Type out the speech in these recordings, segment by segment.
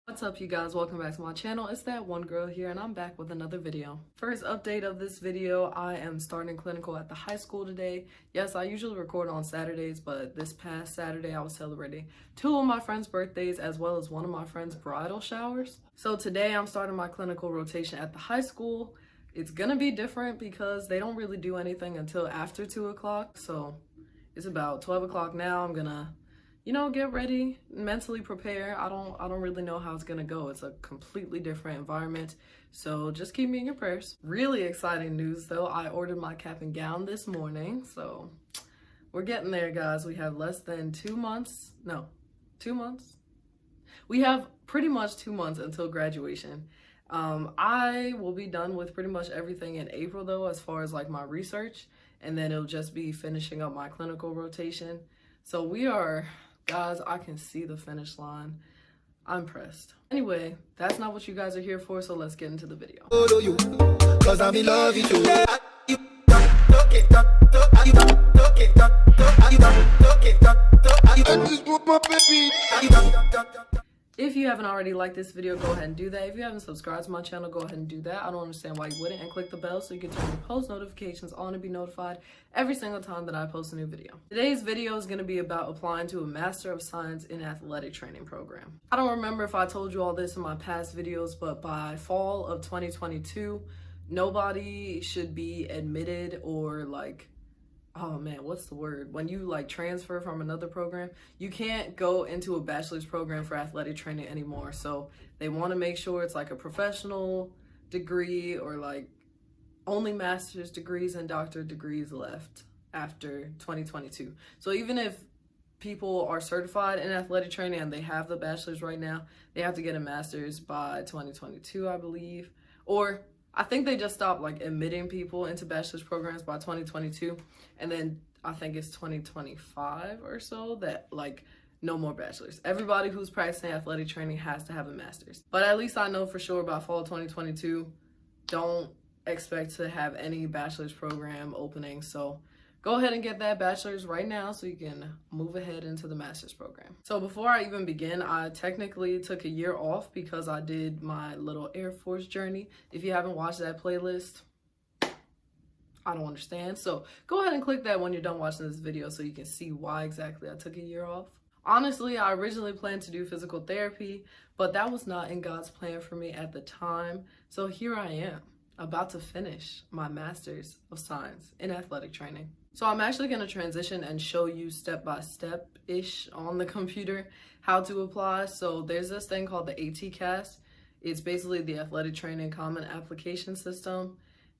What's up, you guys? Welcome back to my channel. It's that one girl here, and I'm back with another video. First update of this video, I am starting clinical at the high school today. Yes, I usually record on Saturdays, but this past Saturday I was celebrating two of my friends' birthdays as well as one of my friends' bridal showers. So today I'm starting my clinical rotation at the high school. It's gonna be different because they don't really do anything until after 2 o'clock. So it's about 12 o'clock now. I'm gonna get ready, mentally prepare. I don't really know how it's gonna go. It's a completely different environment. So just keep me in your prayers. Really exciting news though. I ordered my cap and gown this morning. So we're getting there, guys. We have less than 2 months. No, 2 months. We have pretty much 2 months until graduation. I will be done with pretty much everything in April though, as far as like my research, and then it'll just be finishing up my clinical rotation. So we are, guys, I can see the finish line. I'm pressed. Anyway, that's not what you guys are here for, so let's get into the video. Cause I'm in love with you. If you haven't already liked this video, go ahead and do that. If you haven't subscribed to my channel, go ahead and do that. I don't understand why you wouldn't, and click the bell so you can turn your post notifications on to be notified every single time that I post a new video. Today's video is going to be about applying to a Master of Science in Athletic Training program. I don't remember if I told you all this in my past videos, but by fall of 2022, nobody should be admitted or oh man, what's the word? When you transfer from another program, you can't go into a bachelor's program for athletic training anymore. So they want to make sure it's like a professional degree or only master's degrees and doctorate degrees left after 2022. So even if people are certified in athletic training and they have the bachelor's right now, they have to get a master's by 2022, I believe. Or I think they just stopped admitting people into bachelor's programs by 2022, and then I think it's 2025 or so that no more bachelor's. Everybody who's practicing athletic training has to have a master's. But at least I know for sure by fall 2022, don't expect to have any bachelor's program opening. So go ahead and get that bachelor's right now so you can move ahead into the master's program. So before I even begin, I technically took a year off because I did my little Air Force journey. If you haven't watched that playlist, I don't understand. So go ahead and click that when you're done watching this video so you can see why exactly I took a year off. Honestly, I originally planned to do physical therapy, but that was not in God's plan for me at the time. So here I am, about to finish my Master's of Science in Athletic Training. So I'm actually going to transition and show you step-by-step-ish on the computer how to apply. So there's this thing called the ATCAS. It's basically the Athletic Training Common Application System.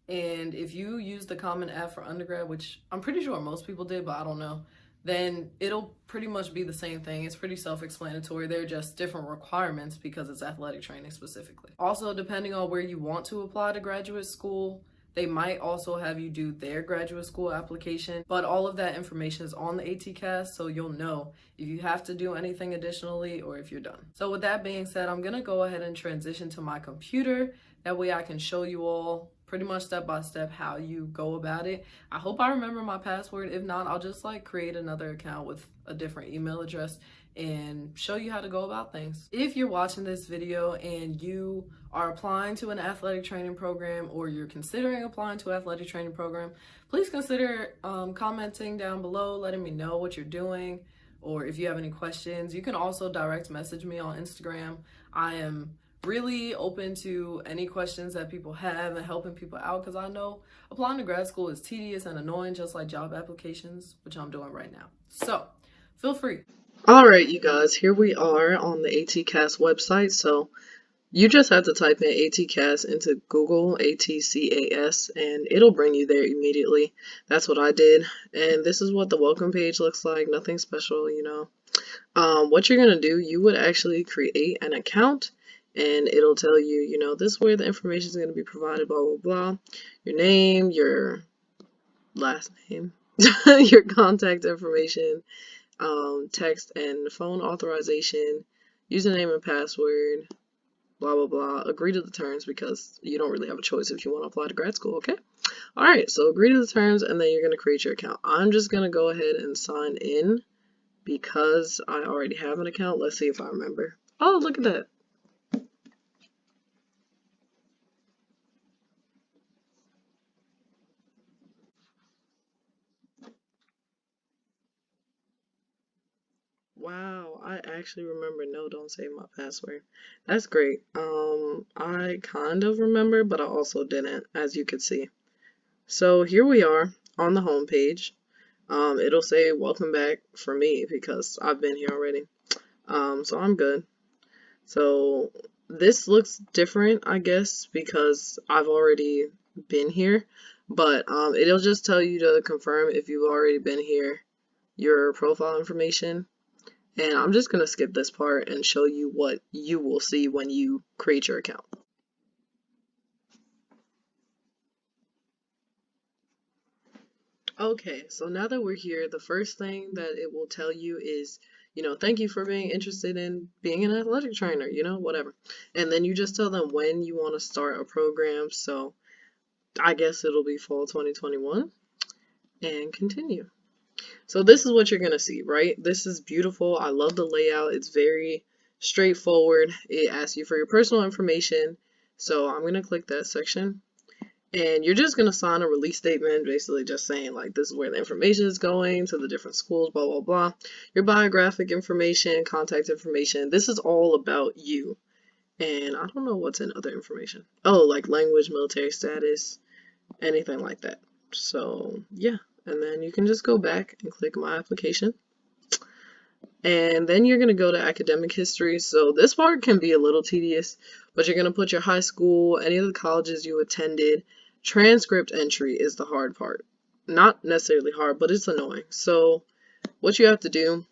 And if you use the Common App for undergrad, which I'm pretty sure most people did, but I don't know, then it'll pretty much be the same thing. It's pretty self-explanatory. They're just different requirements because it's athletic training specifically. Also, depending on where you want to apply to graduate school, they might also have you do their graduate school application, but all of that information is on the ATCAS, so you'll know if you have to do anything additionally or if you're done. So with that being said, I'm gonna go ahead and transition to my computer. That way I can show you all pretty much step by step how you go about it. I hope I remember my password. If not, I'll just create another account with a different email address and show you how to go about things. If you're watching this video and you are applying to an athletic training program or you're considering applying to an athletic training program, please consider commenting down below, letting me know what you're doing, or if you have any questions. You can also direct message me on Instagram. I am really open to any questions that people have and helping people out, because I know applying to grad school is tedious and annoying, just like job applications, which I'm doing right now. So feel free. All right, you guys, here we are on the ATCAS website. So you just have to type in ATCAS into Google, ATCAS, and it'll bring you there immediately. That's what I did. And this is what the welcome page looks like. Nothing special, What you're going to do, you would actually create an account, and it'll tell you, this is where the information is going to be provided, blah, blah, blah. Your name, your last name, your contact information, text and phone authorization, username and password, blah, blah, blah. Agree to the terms because you don't really have a choice if you want to apply to grad school, okay? All right, so agree to the terms, and then you're going to create your account. I'm just going to go ahead and sign in because I already have an account. Let's see if I remember. Oh, look at that. Wow, I actually remember. No, don't save my password. That's great. I kind of remember, but I also didn't, as you could see. So here we are on the home page. It'll say welcome back for me because I've been here already. So I'm good. So this looks different, I guess, because I've already been here. But it'll just tell you to confirm if you've already been here, your profile information. And I'm just going to skip this part and show you what you will see when you create your account. Okay, so now that we're here, the first thing that it will tell you is, thank you for being interested in being an athletic trainer, whatever. And then you just tell them when you want to start a program. So I guess it'll be fall 2021 and continue. So this is what you're going to see, right? This is beautiful. I love the layout. It's very straightforward. It asks you for your personal information. So I'm going to click that section. And you're just going to sign a release statement, basically just saying, like, this is where the information is going to the different schools, blah, blah, blah. Your biographic information, contact information. This is all about you. And I don't know what's in other information. Oh, like language, military status, anything like that. So, yeah. And then you can just go back and click My Application. And then you're going to go to academic history. So this part can be a little tedious, but you're going to put your high school, any of the colleges you attended. Transcript entry is the hard part. Not necessarily hard, but it's annoying. So what you have to do,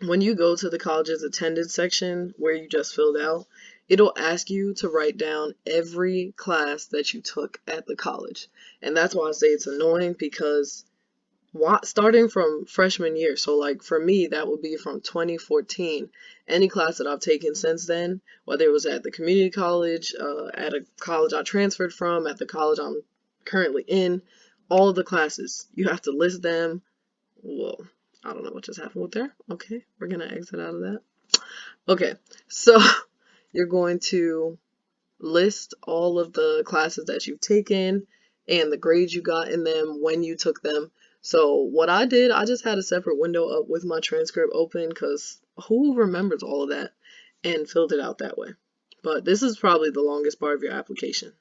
when you go to the colleges attended section where you just filled out, it'll ask you to write down every class that you took at the college. And that's why I say it's annoying, because starting from freshman year, so like for me, that would be from 2014. Any class that I've taken since then, whether it was at the community college, at a college I transferred from, at the college I'm currently in, all of the classes, you have to list them. Whoa, I don't know what just happened with there. Okay, we're gonna exit out of that. Okay, so you're going to list all of the classes that you've taken and the grades you got in them when you took them. So what I did, I just had a separate window up with my transcript open, because who remembers all of that, and filled it out that way. But this is probably the longest part of your application.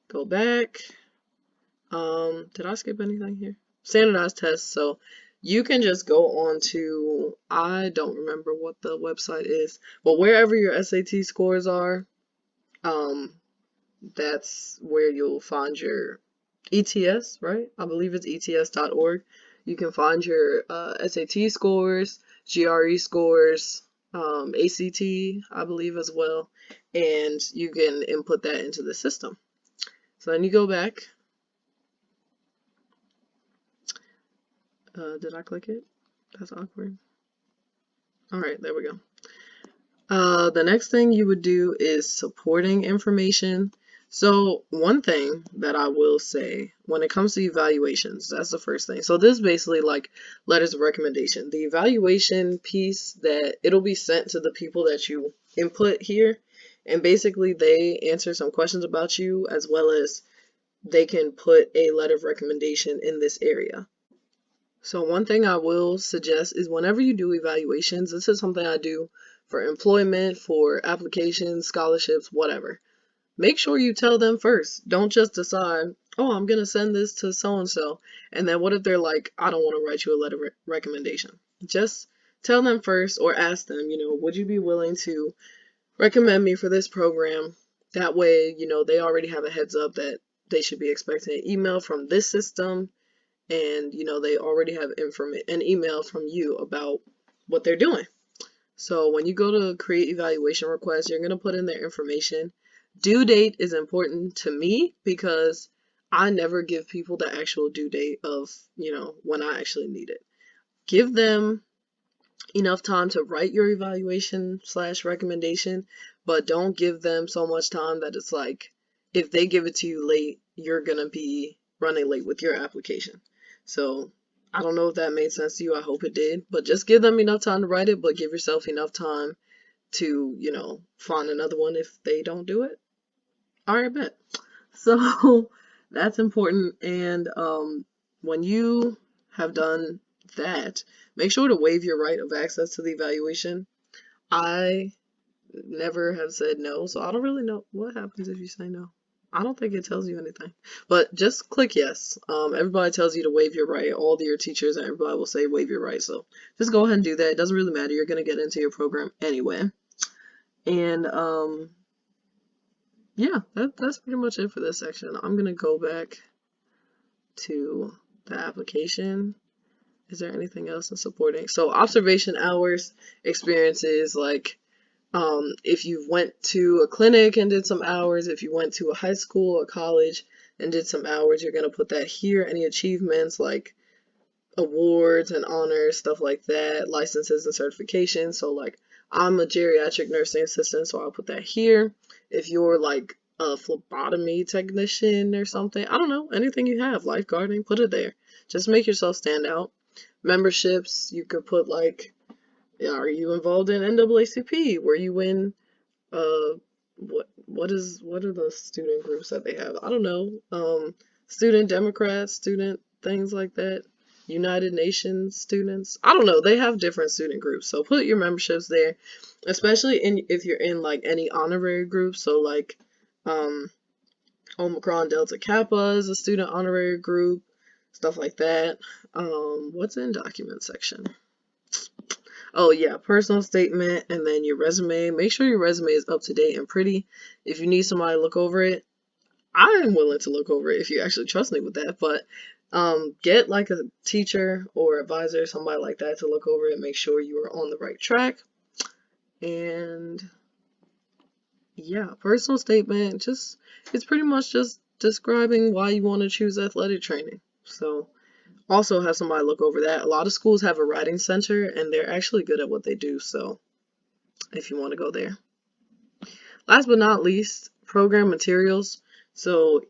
Go back. Did I skip anything here? Standardized tests. So you can just go on to, I don't remember what the website is, but wherever your SAT scores are, that's where you'll find your ETS, right? I believe it's ets.org. You can find your SAT scores, GRE scores, ACT, I believe as well, and you can input that into the system. So then you go back. Did I click it? That's awkward. All right, there we go. The next thing you would do is supporting information. So one thing that I will say when it comes to evaluations, that's the first thing. So this is basically like letters of recommendation. The evaluation piece, that it'll be sent to the people that you input here, and basically they answer some questions about you, as well as they can put a letter of recommendation in this area. So one thing I will suggest is whenever you do evaluations, this is something I do for employment, for applications, scholarships, whatever. Make sure you tell them first. Don't just decide, oh, I'm going to send this to so-and-so. And then what if they're like, I don't want to write you a letter of recommendation? Just tell them first, or ask them, would you be willing to recommend me for this program? That way, they already have a heads up that they should be expecting an email from this system. And, they already have an email from you about what they're doing. So when you go to create evaluation requests, you're going to put in their information. Due date is important to me because I never give people the actual due date of, when I actually need it. Give them enough time to write your evaluation / recommendation, but don't give them so much time that it's like, if they give it to you late, you're going to be running late with your application. So I don't know if that made sense to you. I hope it did. But just give them enough time to write it, but give yourself enough time to, find another one if they don't do it. All right, bet. So that's important. And when you have done that, make sure to waive your right of access to the evaluation. I never have said no, so I don't really know what happens if you say no. I don't think it tells you anything, but just click yes. Everybody tells you to waive your right. All your teachers and everybody will say waive your right, so just go ahead and do that. It doesn't really matter. You're gonna get into your program anyway. And yeah, that's pretty much it for this section. I'm gonna go back to the application. Is there anything else in supporting? So observation hours, experiences, like if you went to a clinic and did some hours, if you went to a high school or college and did some hours, you're going to put that here. Any achievements like awards and honors, stuff like that, licenses and certifications. So like I'm a geriatric nursing assistant, so I'll put that here. If you're like a phlebotomy technician or something, I don't know, anything you have, lifeguarding, put it there. Just make yourself stand out. Memberships, you could put like, are you involved in NAACP? Were you in what are the student groups that they have? I don't know. Student Democrats, student things like that. United Nations students. I don't know. They have different student groups. So put your memberships there, especially if you're in like any honorary group. So like Omicron Delta Kappa is a student honorary group, stuff like that. What's in document section? Oh yeah, personal statement and then your resume. Make sure your resume is up to date and pretty. If you need somebody to look over it, I am willing to look over it if you actually trust me with that. But get like a teacher or advisor, somebody like that to look over it. Make sure you are on the right track. And yeah, personal statement, it's pretty much just describing why you want to choose athletic training. So also have somebody look over that. A lot of schools have a writing center and they're actually good at what they do, so if you want to go there. Last but not least, program materials. So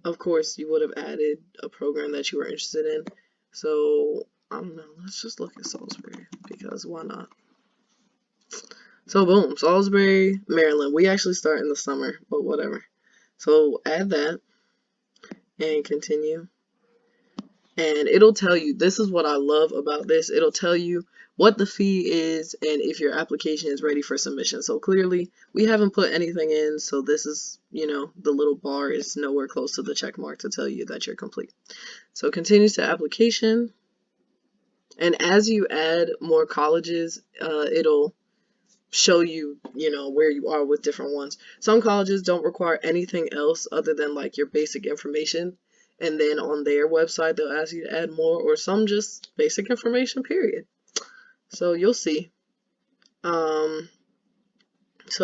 of course you would have added a program that you were interested in. So I don't know, let's just look at Salisbury because why not? So boom, Salisbury, Maryland. We actually start in the summer, but whatever. So add that and continue. And it'll tell you, this is what I love about this, it'll tell you what the fee is and if your application is ready for submission. So clearly we haven't put anything in, so this is, you know, the little bar is nowhere close to the check mark to tell you that you're complete. So continue to application, and as you add more colleges, it'll show you, you know, where you are with different ones. Some colleges don't require anything else other than like your basic information. And then on their website, they'll ask you to add more, or some just basic information, period. So you'll see. So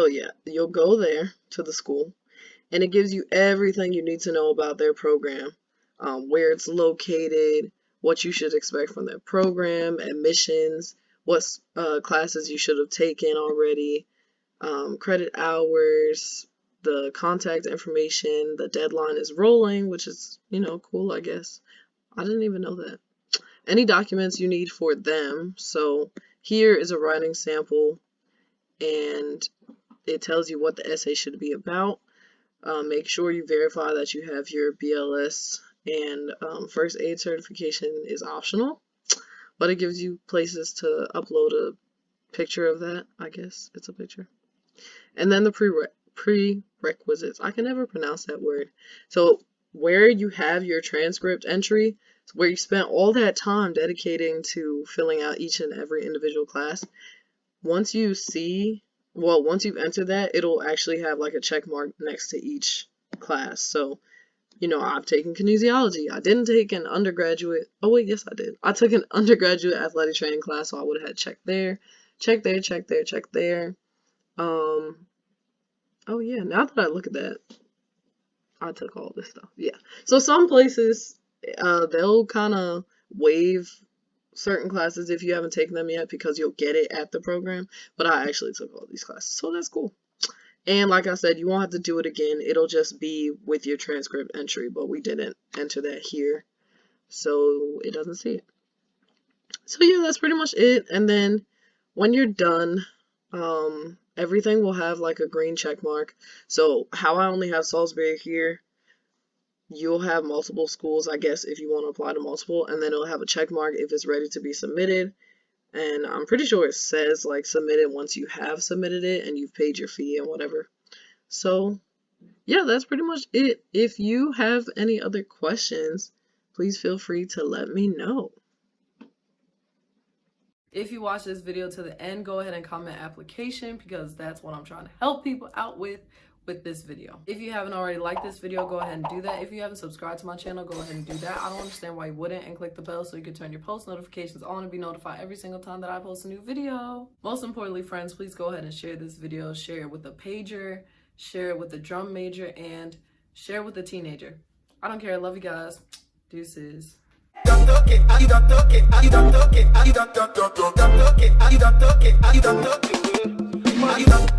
yeah, you'll go there to the school, and it gives you everything you need to know about their program, where it's located, what you should expect from their program, admissions, what classes you should have taken already, credit hours, the contact information, the deadline is rolling, which is, you know, cool, I guess. I didn't even know that. Any documents you need for them. So here is a writing sample, and it tells you what the essay should be about. Make sure you verify that you have your BLS, and first aid certification is optional, but it gives you places to upload a picture of that. I guess it's a picture. And then the prerequisites. I can never pronounce that word. So where you have your transcript entry, where you spent all that time dedicating to filling out each and every individual class, once you've entered that, it'll actually have like a check mark next to each class. So, you know, I've taken kinesiology. I didn't take an undergraduate. Oh wait, yes I did. I took an undergraduate athletic training class, so I would have had check there, check there, check there, check there. Oh yeah, now that I look at that, I took all this stuff. Yeah. So some places, they'll kind of waive certain classes if you haven't taken them yet because you'll get it at the program. But I actually took all these classes, so that's cool. And like I said, you won't have to do it again. It'll just be with your transcript entry, but we didn't enter that here, so it doesn't see it. So yeah, that's pretty much it. And then when you're done, everything will have like a green check mark. So how I only have Salisbury here, you'll have multiple schools, I guess, if you want to apply to multiple, and then it'll have a check mark if it's ready to be submitted. And I'm pretty sure it says like submitted once you have submitted it and you've paid your fee and whatever. So yeah, that's pretty much it. If you have any other questions, please feel free to let me know. If you watch this video to the end, go ahead and comment application, because that's what I'm trying to help people out with this video. If you haven't already liked this video, go ahead and do that. If you haven't subscribed to my channel, go ahead and do that. I don't understand why you wouldn't, and click the bell so you can turn your post notifications on and be notified every single time that I post a new video. Most importantly, friends, please go ahead and share this video. Share it with a pager, share it with a drum major, and share it with a teenager. I don't care. I love you guys. Deuces. You don't